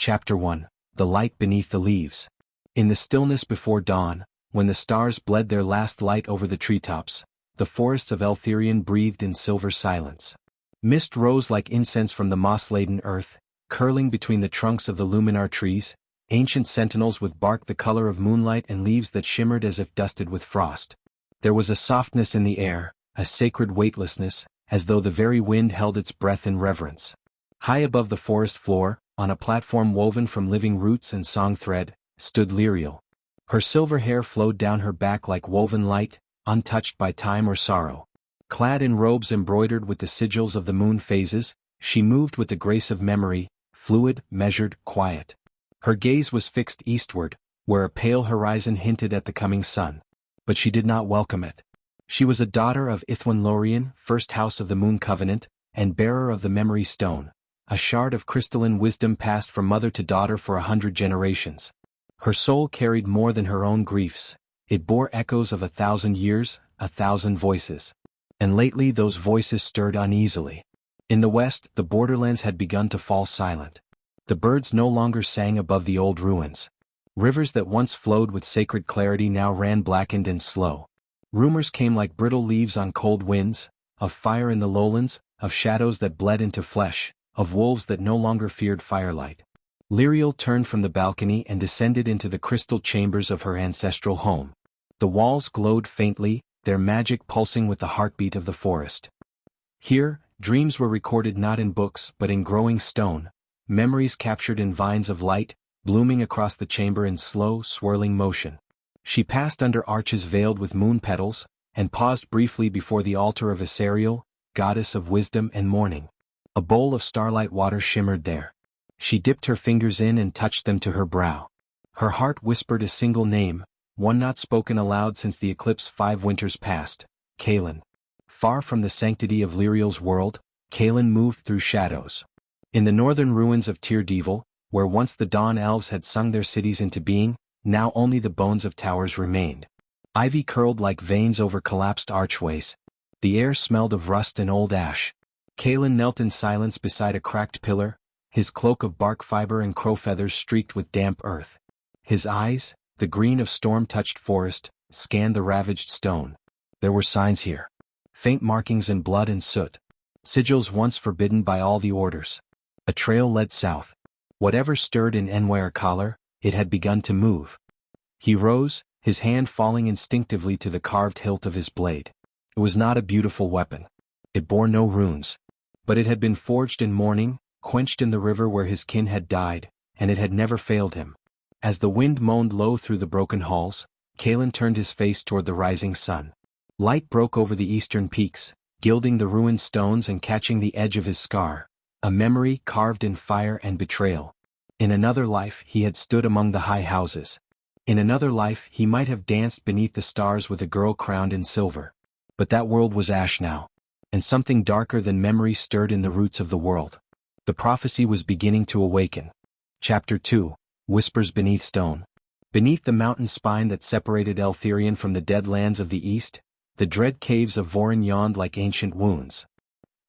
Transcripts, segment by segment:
Chapter 1. The Light Beneath the Leaves. In the stillness before dawn, when the stars bled their last light over the treetops, the forests of Eltherion breathed in silver silence. Mist rose like incense from the moss-laden earth, curling between the trunks of the luminar trees, ancient sentinels with bark the color of moonlight and leaves that shimmered as if dusted with frost. There was a softness in the air, a sacred weightlessness, as though the very wind held its breath in reverence. High above the forest floor, on a platform woven from living roots and song thread, stood Lyriel. Her silver hair flowed down her back like woven light, untouched by time or sorrow. Clad in robes embroidered with the sigils of the moon phases, she moved with the grace of memory, fluid, measured, quiet. Her gaze was fixed eastward, where a pale horizon hinted at the coming sun. But she did not welcome it. She was a daughter of Ithwan Lorien, first house of the Moon Covenant, and bearer of the Memory Stone, a shard of crystalline wisdom passed from mother to daughter for 100 generations. Her soul carried more than her own griefs. It bore echoes of 1,000 years, 1,000 voices. And lately those voices stirred uneasily. In the west, the borderlands had begun to fall silent. The birds no longer sang above the old ruins. Rivers that once flowed with sacred clarity now ran blackened and slow. Rumors came like brittle leaves on cold winds, of fire in the lowlands, of shadows that bled into flesh, of wolves that no longer feared firelight. Lyriel turned from the balcony and descended into the crystal chambers of her ancestral home. The walls glowed faintly, their magic pulsing with the heartbeat of the forest. Here, dreams were recorded not in books but in growing stone, memories captured in vines of light, blooming across the chamber in slow, swirling motion. She passed under arches veiled with moon petals, and paused briefly before the altar of Asariel, goddess of wisdom and mourning. A bowl of starlight water shimmered there. She dipped her fingers in and touched them to her brow. Her heart whispered a single name, one not spoken aloud since the eclipse 5 winters past, Kaelin. Far from the sanctity of Lyriel's world, Kaelin moved through shadows. In the northern ruins of Tyrdeval, where once the Dawn Elves had sung their cities into being, now only the bones of towers remained. Ivy curled like veins over collapsed archways. The air smelled of rust and old ash. Kaelin knelt in silence beside a cracked pillar, his cloak of bark fiber and crow feathers streaked with damp earth. His eyes, the green of storm-touched forest, scanned the ravaged stone. There were signs here. Faint markings in blood and soot. Sigils once forbidden by all the orders. A trail led south. Whatever stirred in Enwayar, it had begun to move. He rose, his hand falling instinctively to the carved hilt of his blade. It was not a beautiful weapon. It bore no runes. But it had been forged in mourning, quenched in the river where his kin had died, and it had never failed him. As the wind moaned low through the broken halls, Kaelin turned his face toward the rising sun. Light broke over the eastern peaks, gilding the ruined stones and catching the edge of his scar, a memory carved in fire and betrayal. In another life he had stood among the high houses. In another life he might have danced beneath the stars with a girl crowned in silver. But that world was ash now. And something darker than memory stirred in the roots of the world. The prophecy was beginning to awaken. Chapter 2. Whispers Beneath Stone. Beneath the mountain spine that separated Eltherion from the dead lands of the east, the dread caves of Vorin yawned like ancient wounds.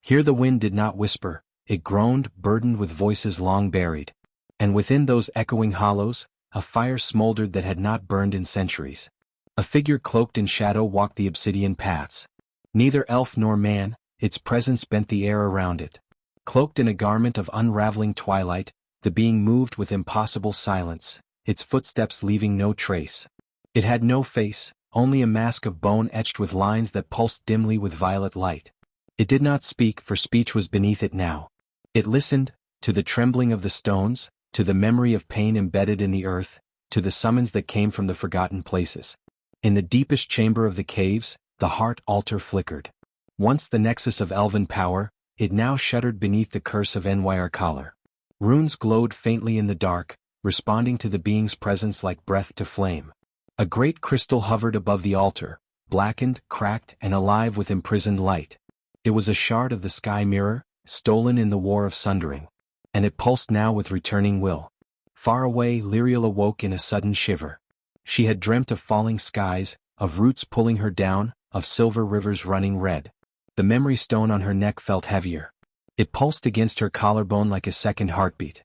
Here the wind did not whisper, it groaned, burdened with voices long buried. And within those echoing hollows, a fire smoldered that had not burned in centuries. A figure cloaked in shadow walked the obsidian paths. Neither elf nor man, its presence bent the air around it. Cloaked in a garment of unraveling twilight, the being moved with impossible silence, its footsteps leaving no trace. It had no face, only a mask of bone etched with lines that pulsed dimly with violet light. It did not speak, for speech was beneath it now. It listened, to the trembling of the stones, to the memory of pain embedded in the earth, to the summons that came from the forgotten places. In the deepest chamber of the caves, the heart altar flickered. Once the nexus of elven power, it now shuddered beneath the curse of Enwayar. Runes glowed faintly in the dark, responding to the being's presence like breath to flame. A great crystal hovered above the altar, blackened, cracked, and alive with imprisoned light. It was a shard of the sky mirror, stolen in the War of Sundering. And it pulsed now with returning will. Far away, Lyriel awoke in a sudden shiver. She had dreamt of falling skies, of roots pulling her down, of silver rivers running red. The memory stone on her neck felt heavier. It pulsed against her collarbone like a second heartbeat.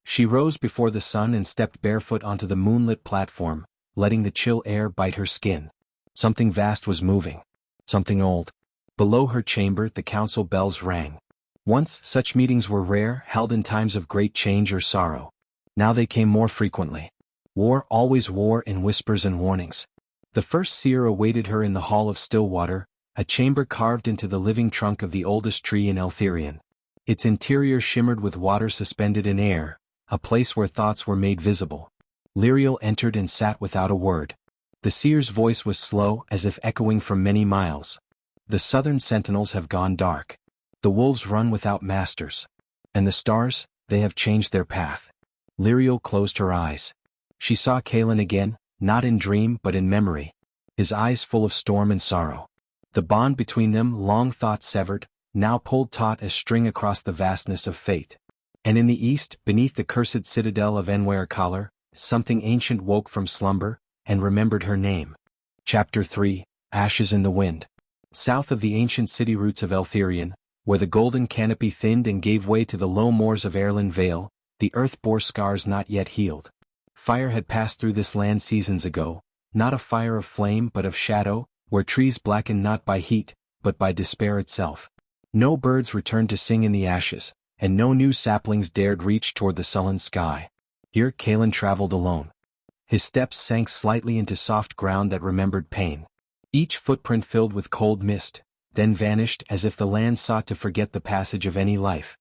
She rose before the sun and stepped barefoot onto the moonlit platform, letting the chill air bite her skin. Something vast was moving. Something old. Below her chamber the council bells rang. Once such meetings were rare, held in times of great change or sorrow. Now they came more frequently. War, always war, in whispers and warnings. The first seer awaited her in the Hall of Stillwater, a chamber carved into the living trunk of the oldest tree in Eltherion. Its interior shimmered with water suspended in air, a place where thoughts were made visible. Lyriel entered and sat without a word. The seer's voice was slow, as if echoing from many miles. The southern sentinels have gone dark. The wolves run without masters. And the stars, they have changed their path. Lyriel closed her eyes. She saw Kaelin again, not in dream but in memory. His eyes full of storm and sorrow. The bond between them, long thought severed, now pulled taut as string across the vastness of fate. And in the east, beneath the cursed citadel of Enwaer-Kalar, something ancient woke from slumber, and remembered her name. Chapter 3, Ashes in the Wind. South of the ancient city roots of Eltherion, where the golden canopy thinned and gave way to the low moors of Erlen Vale, the earth bore scars not yet healed. Fire had passed through this land seasons ago, not a fire of flame but of shadow, where trees blackened not by heat, but by despair itself. No birds returned to sing in the ashes, and no new saplings dared reach toward the sullen sky. Here Kaelin traveled alone. His steps sank slightly into soft ground that remembered pain. Each footprint filled with cold mist, then vanished as if the land sought to forget the passage of any life.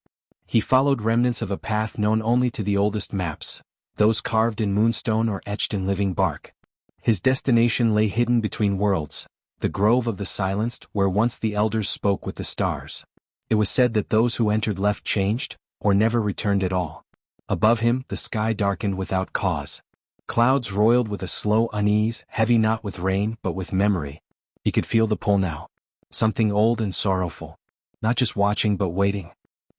He followed remnants of a path known only to the oldest maps, those carved in moonstone or etched in living bark. His destination lay hidden between worlds, the Grove of the Silenced, where once the elders spoke with the stars. It was said that those who entered left changed, or never returned at all. Above him the sky darkened without cause. Clouds roiled with a slow unease, heavy not with rain but with memory. He could feel the pull now. Something old and sorrowful. Not just watching but waiting.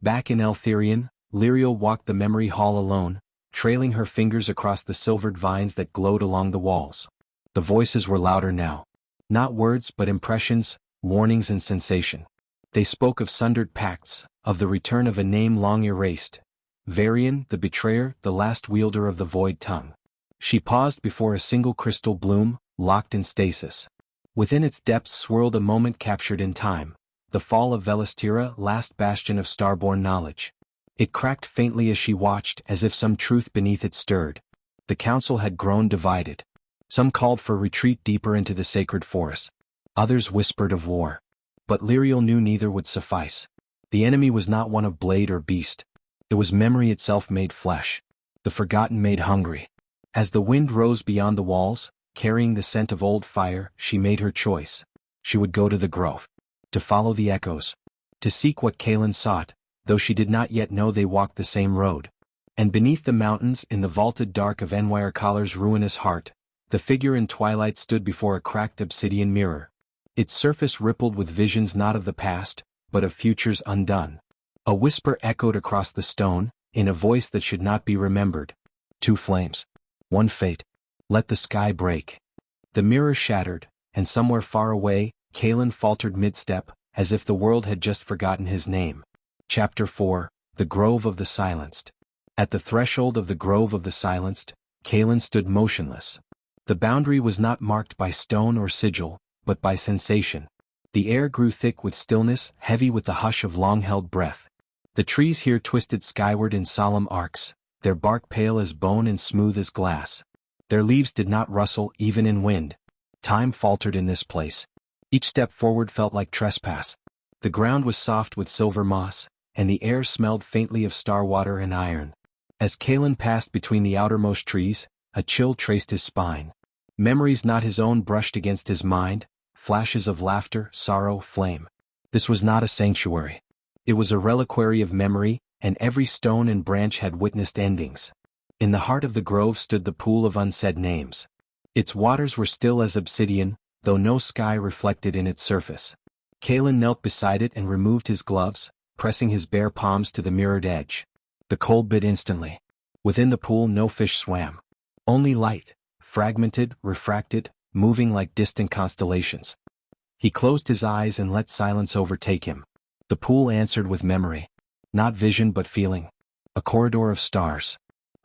Back in Eltherion, Lyriel walked the memory hall alone, trailing her fingers across the silvered vines that glowed along the walls. The voices were louder now. Not words but impressions, warnings and sensation. They spoke of sundered pacts, of the return of a name long erased. Varian, the betrayer, the last wielder of the void tongue. She paused before a single crystal bloom, locked in stasis. Within its depths swirled a moment captured in time, the fall of Velistira, last bastion of starborn knowledge. It cracked faintly as she watched, as if some truth beneath it stirred. The council had grown divided. Some called for retreat deeper into the sacred forest. Others whispered of war. But Lyriel knew neither would suffice. The enemy was not one of blade or beast. It was memory itself made flesh. The forgotten made hungry. As the wind rose beyond the walls, carrying the scent of old fire, she made her choice. She would go to the grove. To follow the echoes. To seek what Kaelin sought, though she did not yet know they walked the same road. And beneath the mountains, in the vaulted dark of Enwaer-Kalar's ruinous heart, the figure in twilight stood before a cracked obsidian mirror. Its surface rippled with visions not of the past, but of futures undone. A whisper echoed across the stone, in a voice that should not be remembered. Two flames. One fate. Let the sky break. The mirror shattered, and somewhere far away, Kaelin faltered mid-step, as if the world had just forgotten his name. Chapter 4, The Grove of the Silenced. At the threshold of the Grove of the Silenced, Kaelin stood motionless. The boundary was not marked by stone or sigil, but by sensation. The air grew thick with stillness, heavy with the hush of long-held breath. The trees here twisted skyward in solemn arcs, their bark pale as bone and smooth as glass. Their leaves did not rustle even in wind. Time faltered in this place. Each step forward felt like trespass. The ground was soft with silver moss, and the air smelled faintly of star water and iron. As Kaelin passed between the outermost trees, a chill traced his spine. Memories not his own brushed against his mind, flashes of laughter, sorrow, flame. This was not a sanctuary. It was a reliquary of memory, and every stone and branch had witnessed endings. In the heart of the grove stood the pool of unsaid names. Its waters were still as obsidian, though no sky reflected in its surface. Kaelin knelt beside it and removed his gloves, pressing his bare palms to the mirrored edge. The cold bit instantly. Within the pool no fish swam. Only light, fragmented, refracted, moving like distant constellations. He closed his eyes and let silence overtake him. The pool answered with memory. Not vision but feeling. A corridor of stars.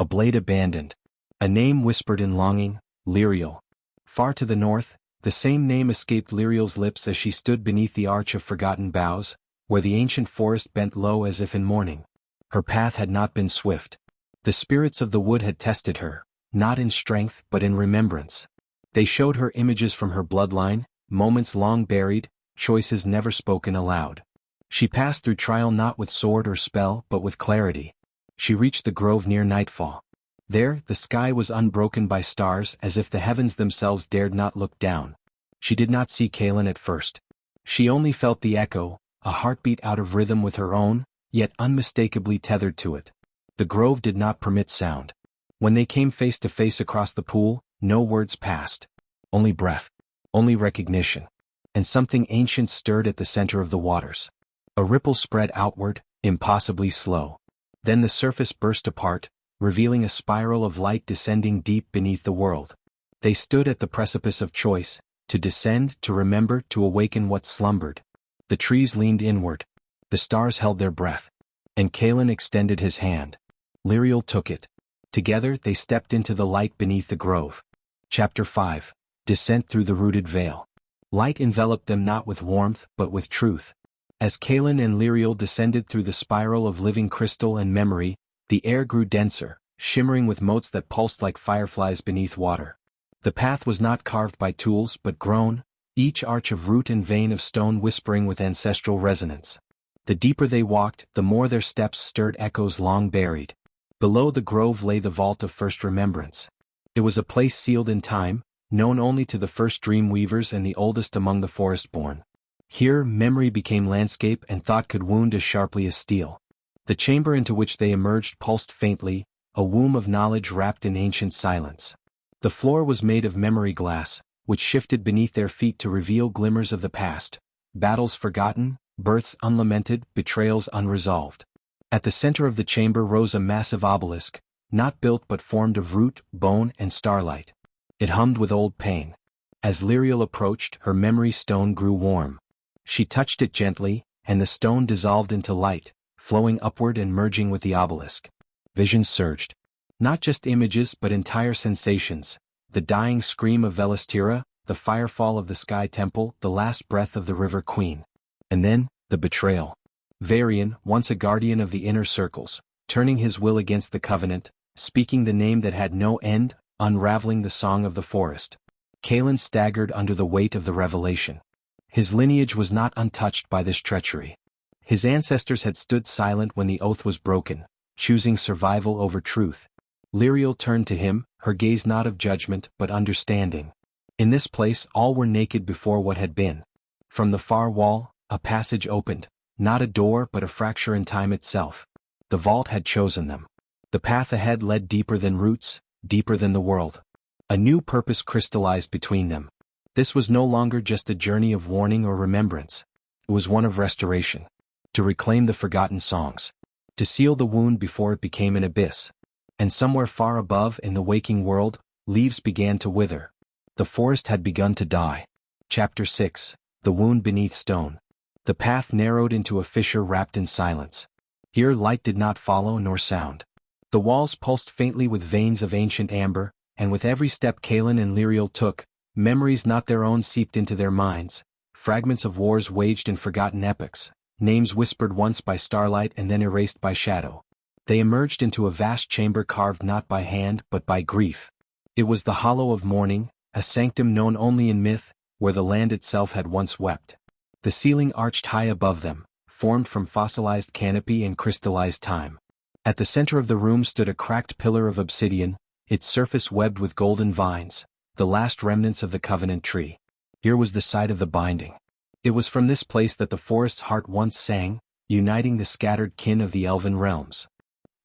A blade abandoned. A name whispered in longing, Lyriel. Far to the north, the same name escaped Lyriel's lips as she stood beneath the arch of forgotten boughs, where the ancient forest bent low as if in mourning. Her path had not been swift. The spirits of the wood had tested her, not in strength but in remembrance. They showed her images from her bloodline, moments long buried, choices never spoken aloud. She passed through trial not with sword or spell but with clarity. She reached the grove near nightfall. There, the sky was unbroken by stars as if the heavens themselves dared not look down. She did not see Kaelin at first. She only felt the echo, a heartbeat out of rhythm with her own, yet unmistakably tethered to it. The grove did not permit sound. When they came face to face across the pool, no words passed. Only breath. Only recognition. And something ancient stirred at the center of the waters. A ripple spread outward, impossibly slow. Then the surface burst apart, revealing a spiral of light descending deep beneath the world. They stood at the precipice of choice, to descend, to remember, to awaken what slumbered. The trees leaned inward. The stars held their breath. And Kaelin extended his hand. Lyriel took it. Together they stepped into the light beneath the grove. Chapter 5. Descent through the rooted veil. Light enveloped them not with warmth but with truth. As Kaelin and Lyriel descended through the spiral of living crystal and memory, the air grew denser, shimmering with motes that pulsed like fireflies beneath water. The path was not carved by tools but grown, each arch of root and vein of stone whispering with ancestral resonance. The deeper they walked, the more their steps stirred echoes long buried. Below the grove lay the vault of first remembrance. It was a place sealed in time, known only to the first dream weavers and the oldest among the forest-born. Here memory became landscape and thought could wound as sharply as steel. The chamber into which they emerged pulsed faintly, a womb of knowledge wrapped in ancient silence. The floor was made of memory glass, which shifted beneath their feet to reveal glimmers of the past, battles forgotten, births unlamented, betrayals unresolved. At the center of the chamber rose a massive obelisk, not built but formed of root, bone, and starlight. It hummed with old pain. As Lyriel approached, her memory stone grew warm. She touched it gently, and the stone dissolved into light, flowing upward and merging with the obelisk. Visions surged. Not just images but entire sensations, the dying scream of Velistira, the firefall of the Sky Temple, the last breath of the River Queen. And then, the betrayal. Varian, once a guardian of the inner circles, turning his will against the covenant, speaking the name that had no end, unraveling the song of the forest. Kaelin staggered under the weight of the revelation. His lineage was not untouched by this treachery. His ancestors had stood silent when the oath was broken, choosing survival over truth. Lyriel turned to him, her gaze not of judgment but understanding. In this place all were naked before what had been. From the far wall, a passage opened, not a door but a fracture in time itself. The vault had chosen them. The path ahead led deeper than roots, deeper than the world. A new purpose crystallized between them. This was no longer just a journey of warning or remembrance. It was one of restoration. To reclaim the forgotten songs. To seal the wound before it became an abyss. And somewhere far above in the waking world, leaves began to wither. The forest had begun to die. Chapter 6. The Wound Beneath Stone. The path narrowed into a fissure wrapped in silence. Here light did not follow nor sound. The walls pulsed faintly with veins of ancient amber, and with every step Kaelin and Lyriel took, memories not their own seeped into their minds, fragments of wars waged in forgotten epochs, names whispered once by starlight and then erased by shadow. They emerged into a vast chamber carved not by hand but by grief. It was the hollow of mourning, a sanctum known only in myth, where the land itself had once wept. The ceiling arched high above them, formed from fossilized canopy and crystallized time. At the center of the room stood a cracked pillar of obsidian, its surface webbed with golden vines, the last remnants of the covenant tree. Here was the site of the binding. It was from this place that the forest's heart once sang, uniting the scattered kin of the elven realms.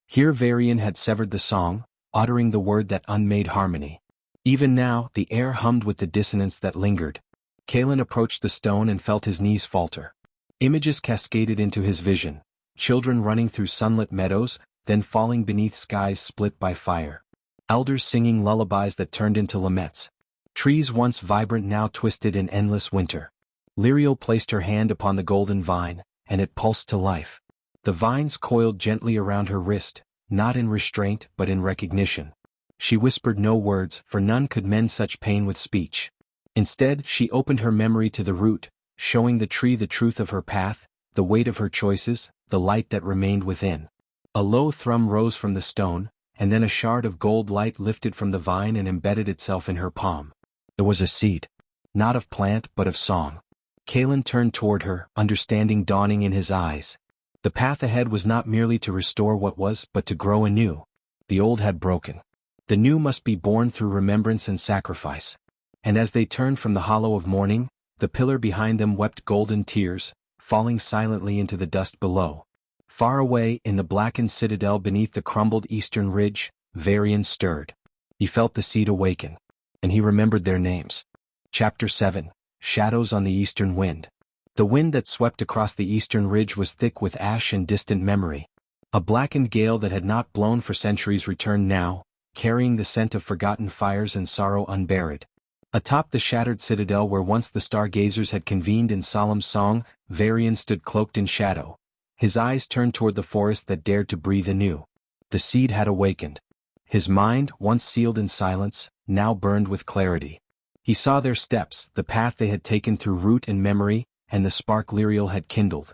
Here Varian had severed the song, uttering the word that unmade harmony. Even now, the air hummed with the dissonance that lingered. Kaelin approached the stone and felt his knees falter. Images cascaded into his vision, children running through sunlit meadows, then falling beneath skies split by fire. Elders singing lullabies that turned into laments. Trees once vibrant now twisted in endless winter. Lyriel placed her hand upon the golden vine, and it pulsed to life. The vines coiled gently around her wrist, not in restraint but in recognition. She whispered no words, for none could mend such pain with speech. Instead, she opened her memory to the root, showing the tree the truth of her path, the weight of her choices, the light that remained within. A low thrum rose from the stone, and then a shard of gold light lifted from the vine and embedded itself in her palm. It was a seed. Not of plant but of song. Kalen turned toward her, understanding dawning in his eyes. The path ahead was not merely to restore what was, but to grow anew. The old had broken. The new must be born through remembrance and sacrifice. And as they turned from the hollow of morning, the pillar behind them wept golden tears, falling silently into the dust below. Far away, in the blackened citadel beneath the crumbled eastern ridge, Varian stirred. He felt the seed awaken. And he remembered their names. Chapter 7. Shadows on the Eastern Wind. The wind that swept across the eastern ridge was thick with ash and distant memory. A blackened gale that had not blown for centuries returned now, carrying the scent of forgotten fires and sorrow unburied. Atop the shattered citadel where once the stargazers had convened in solemn song, Varian stood cloaked in shadow. His eyes turned toward the forest that dared to breathe anew. The seed had awakened. His mind, once sealed in silence, now burned with clarity. He saw their steps, the path they had taken through root and memory, and the spark Lyriel had kindled.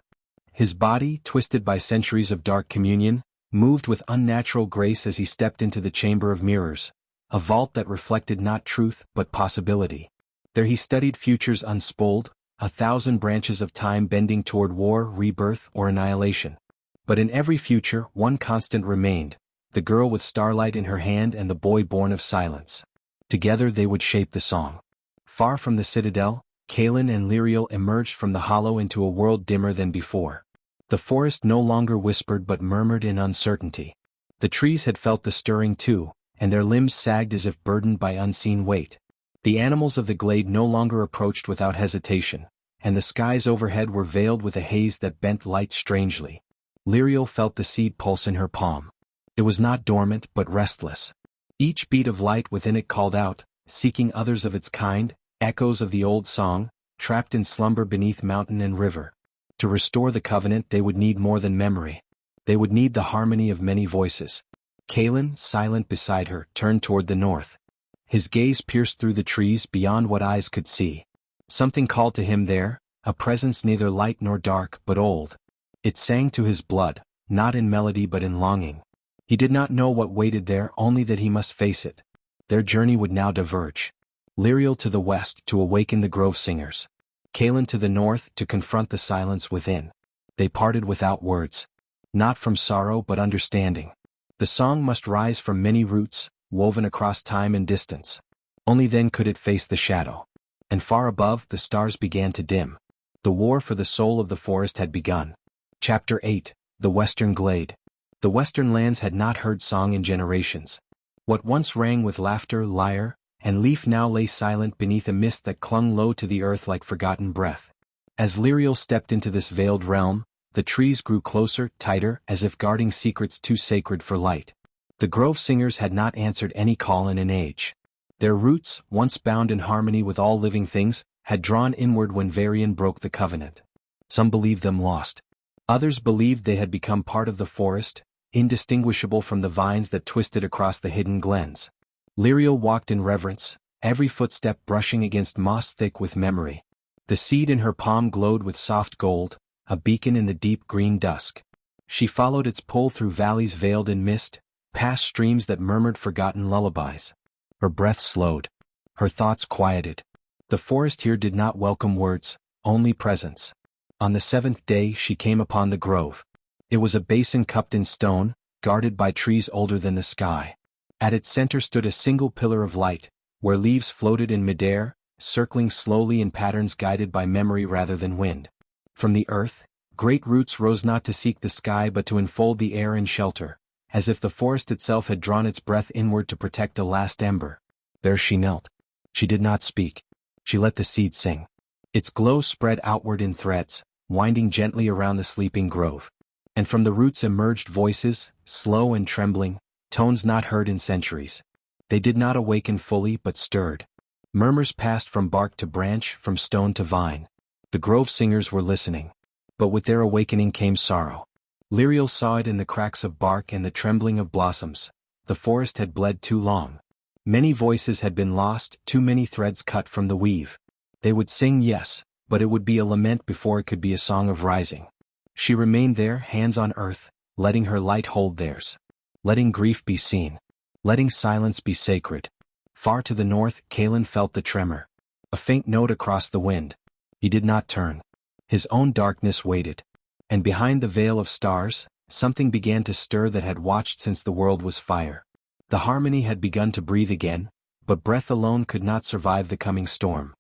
His body, twisted by centuries of dark communion, moved with unnatural grace as he stepped into the chamber of mirrors, a vault that reflected not truth but possibility. There he studied futures unspooled, 1,000 branches of time bending toward war, rebirth, or annihilation. But in every future, one constant remained, the girl with starlight in her hand and the boy born of silence. Together they would shape the song. Far from the citadel, Kalen and Lyriel emerged from the hollow into a world dimmer than before. The forest no longer whispered but murmured in uncertainty. The trees had felt the stirring too, and their limbs sagged as if burdened by unseen weight. The animals of the glade no longer approached without hesitation, and the skies overhead were veiled with a haze that bent light strangely. Lyriel felt the seed pulse in her palm. It was not dormant but restless. Each beat of light within it called out, seeking others of its kind, echoes of the old song, trapped in slumber beneath mountain and river. To restore the covenant they would need more than memory. They would need the harmony of many voices. Kalen, silent beside her, turned toward the north. His gaze pierced through the trees beyond what eyes could see. Something called to him there, a presence neither light nor dark but old. It sang to his blood, not in melody but in longing. He did not know what waited there, only that he must face it. Their journey would now diverge. Lyriel to the west to awaken the grove singers. Kalen to the north to confront the silence within. They parted without words. Not from sorrow but understanding. The song must rise from many roots, woven across time and distance. Only then could it face the shadow. And far above, the stars began to dim. The war for the soul of the forest had begun. Chapter 8. The Western Glade. The western lands had not heard song in generations. What once rang with laughter, lyre, and leaf now lay silent beneath a mist that clung low to the earth like forgotten breath. As Lyriel stepped into this veiled realm, the trees grew closer, tighter, as if guarding secrets too sacred for light. The grove singers had not answered any call in an age. Their roots, once bound in harmony with all living things, had drawn inward when Varian broke the covenant. Some believed them lost. Others believed they had become part of the forest, indistinguishable from the vines that twisted across the hidden glens. Lyriel walked in reverence, every footstep brushing against moss thick with memory. The seed in her palm glowed with soft gold, a beacon in the deep green dusk. She followed its pull through valleys veiled in mist, past streams that murmured forgotten lullabies. Her breath slowed. Her thoughts quieted. The forest here did not welcome words, only presence. On the 7th day she came upon the grove. It was a basin cupped in stone, guarded by trees older than the sky. At its center stood a single pillar of light, where leaves floated in midair, circling slowly in patterns guided by memory rather than wind. From the earth, great roots rose not to seek the sky but to enfold the air in shelter, as if the forest itself had drawn its breath inward to protect a last ember. There she knelt. She did not speak. She let the seed sing. Its glow spread outward in threads, winding gently around the sleeping grove. And from the roots emerged voices, slow and trembling, tones not heard in centuries. They did not awaken fully but stirred. Murmurs passed from bark to branch, from stone to vine. The grove singers were listening. But with their awakening came sorrow. Lyriel saw it in the cracks of bark and the trembling of blossoms. The forest had bled too long. Many voices had been lost, too many threads cut from the weave. They would sing, yes, but it would be a lament before it could be a song of rising. She remained there, hands on earth, letting her light hold theirs. Letting grief be seen. Letting silence be sacred. Far to the north, Kalen felt the tremor. A faint note across the wind. He did not turn. His own darkness waited. And behind the veil of stars, something began to stir that had watched since the world was fire. The harmony had begun to breathe again, but breath alone could not survive the coming storm.